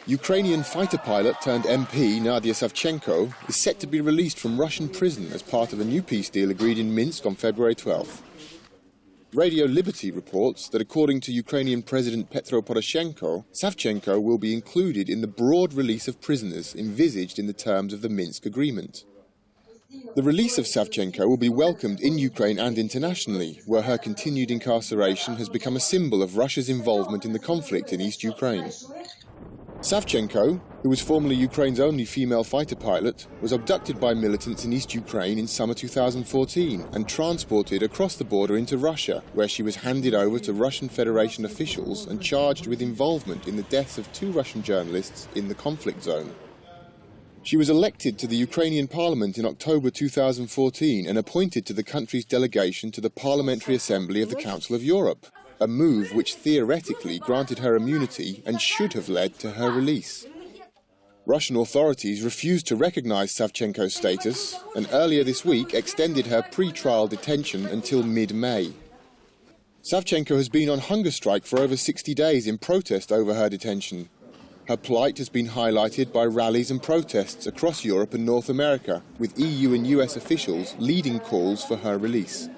Ukrainian fighter pilot turned MP Nadiya Savchenko is set to be released from Russian prison as part of a new peace deal agreed in Minsk on February 12th. Radio Liberty reports that according to Ukrainian President Petro Poroshenko, Savchenko will be included in the broad release of prisoners envisaged in the terms of the Minsk agreement. The release of Savchenko will be welcomed in Ukraine and internationally, where her continued incarceration has become a symbol of Russia's involvement in the conflict in East Ukraine. Savchenko, who was formerly Ukraine's only female fighter pilot, was abducted by militants in East Ukraine in summer 2014 and transported across the border into Russia, where she was handed over to Russian Federation officials and charged with involvement in the deaths of 2 Russian journalists in the conflict zone. She was elected to the Ukrainian parliament in October 2014 and appointed to the country's delegation to the Parliamentary Assembly of the Council of Europe, a move which theoretically granted her immunity and should have led to her release. Russian authorities refused to recognize Savchenko's status and earlier this week extended her pre-trial detention until mid-May. Savchenko has been on hunger strike for over 60 days in protest over her detention. Her plight has been highlighted by rallies and protests across Europe and North America, with EU and US officials leading calls for her release.